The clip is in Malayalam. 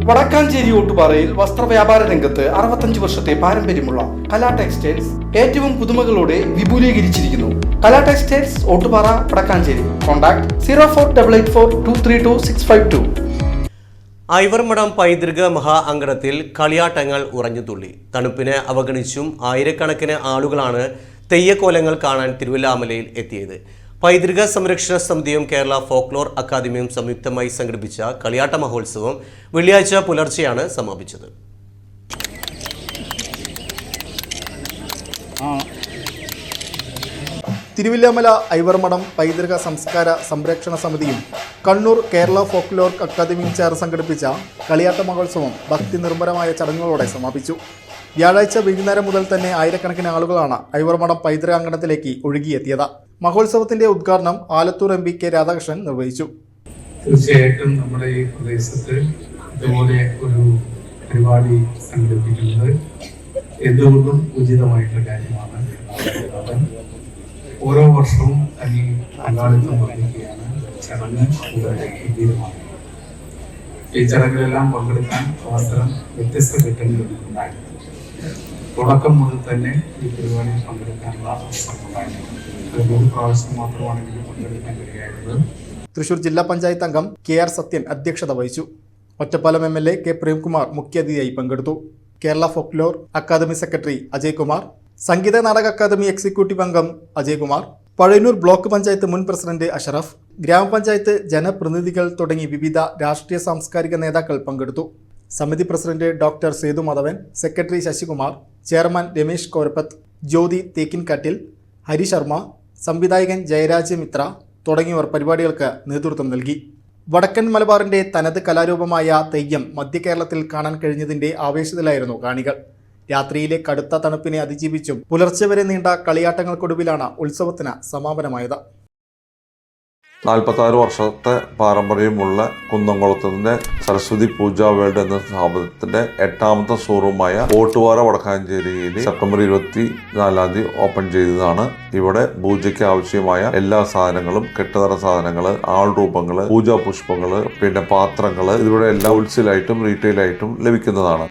വടക്കാഞ്ചേരി ഓട്ടുപാറയിൽ വസ്ത്രവ്യാപാര രംഗത്ത് 65 വർഷത്തെ പാരമ്പര്യമുള്ള കലാ ടെക്സ്റ്റൈൽസ് ഏറ്റവും പുതുമകളോടെ വിപുലീകരിച്ചിരിക്കുന്നു. കലാ ടെക്സ്റ്റൈൽസ് ഓട്ടുപാറ വടക്കാഞ്ചേരി. കോൺടാക്ട് 04884232 ഐവർമഠം പൈതൃക മഹാ അങ്കണത്തിൽ കളിയാട്ടങ്ങൾ ഉറഞ്ഞുതുള്ളി. തണുപ്പിനെ അവഗണിച്ചും ആയിരക്കണക്കിന് ആളുകളാണ് തെയ്യക്കോലങ്ങൾ കാണാൻ തിരുവല്ലാമലയിൽ എത്തിയത്. പൈതൃക സംരക്ഷണ സമിതിയും കേരള ഫോക്ലോർ അക്കാദമിയും സംയുക്തമായി സംഘടിപ്പിച്ച കളിയാട്ട മഹോത്സവം വെള്ളിയാഴ്ച പുലർച്ചെയാണ് സമാപിച്ചത്. തിരുവല്ലാമല ഐവർമഠം പൈതൃക സംസ്കാര സംരക്ഷണ സമിതിയും കണ്ണൂർ കേരള ഫോക്ലോർ അക്കാദമിയും ചേർന്ന് സംഘടിപ്പിച്ച കളിയാട്ട മഹോത്സവം ഭക്തി നിർഭരമായ ചടങ്ങുകളോടെ സമാപിച്ചു. വ്യാഴാഴ്ച വൈകുന്നേരം മുതൽ തന്നെ ആയിരക്കണക്കിന് ആളുകളാണ് ഐവർമഠം പൈതൃക അങ്കണത്തിലേക്ക് ഒഴുകിയെത്തിയത്. മഹോത്സവത്തിന്റെ ഉദ്ഘാടനം ആലത്തൂർ MP K രാധാകൃഷ്ണൻ നിർവഹിച്ചു. തീർച്ചയായിട്ടും നമ്മുടെ ഈ പ്രദേശത്ത് ഇതുപോലെ ഒരു പരിപാടി സംഘടിപ്പിക്കുന്നത് എന്തുകൊണ്ടും ഉചിതമായിട്ടുള്ള കാര്യമാണ്. ഓരോ വർഷവും തനി പങ്കാളിത്തം വർദ്ധിക്കുകയാണ്. ചടങ്ങ് കൂടുതൽ ഗംഭീരമാണ്. ഈ ചടങ്ങിലെല്ലാം പങ്കെടുക്കാൻ അവസരം വ്യത്യസ്ത ഘട്ടങ്ങളിൽ ഉണ്ടായിരുന്നു. തുടക്കം മുതൽ തന്നെ ഈ പരിപാടിയിൽ പങ്കെടുക്കാനുള്ള അവസരം ഉണ്ടായിരുന്നു. ഒരു പ്രാവശ്യം മാത്രമാണെങ്കിൽ പങ്കെടുക്കാൻ കഴിയായിരുന്നത്. തൃശൂർ ജില്ലാ പഞ്ചായത്ത് അംഗം KR സത്യൻ അധ്യക്ഷത വഹിച്ചു. ഒറ്റപ്പാലം MLA K പ്രേംകുമാർ മുഖ്യാതിഥിയായി പങ്കെടുത്തു. Kerala folklore academy secretary Ajay Kumar, Sangeetha Nataka Akademi executive അംഗം അജയ് കുമാർ, പഴയന്നൂർ ബ്ലോക്ക് പഞ്ചായത്ത് മുൻ പ്രസിഡന്റ് അഷറഫ്, ഗ്രാമപഞ്ചായത്ത് ജനപ്രതിനിധികൾ തുടങ്ങി വിവിധ രാഷ്ട്രീയ സാംസ്കാരിക നേതാക്കൾ പങ്കെടുത്തു. സമിതി president doctor Sethu Madhavan, secretary Sasikumar, chairman Ramesh Korappath, Jyothi Thekkinkattil, Hari Sharma, സംവിധായകൻ ജയരാജ് മിത്ര തുടങ്ങിയവർ പരിപാടികൾക്ക് നേതൃത്വം നൽകി. വടക്കൻ മലബാറിന്റെ തനത് കലാരൂപമായ തെയ്യം മധ്യ കേരളത്തിൽ കാണാൻ കഴിഞ്ഞതിന്റെ ആവേശത്തിലായിരുന്നു കാണികൾ. രാത്രിയിലെ കടുത്ത തണുപ്പിനെ അതിജീവിച്ചും പുലർച്ചെ വരെ നീണ്ട കളിയാട്ടങ്ങൾക്കൊടുവിലാണ് ഉത്സവത്തിന് സമാപനമായത്. 46 വർഷത്തെ പാരമ്പര്യമുള്ള കുന്നംകുളത്തിന്റെ സരസ്വതി പൂജാ വേൾഡ് എന്ന സ്ഥാപനത്തിന്റെ 8ാമത്തെ ഷോറൂമായ ഓട്ടുപാറ വടക്കാഞ്ചേരിയിൽ സെപ്റ്റംബർ 24 ഓപ്പൺ ചെയ്തതാണ്. ഇവിടെ പൂജയ്ക്ക് ആവശ്യമായ എല്ലാ സാധനങ്ങളും, കെട്ടുതറ സാധനങ്ങൾ, ആൾരൂപങ്ങൾ, പൂജാ പുഷ്പങ്ങൾ, പിന്നെ പാത്രങ്ങൾ, ഇതിവിടെ എല്ലാം ഹോൾസെയിലായിട്ടും റീറ്റെയിലായിട്ടും ലഭിക്കുന്നതാണ്.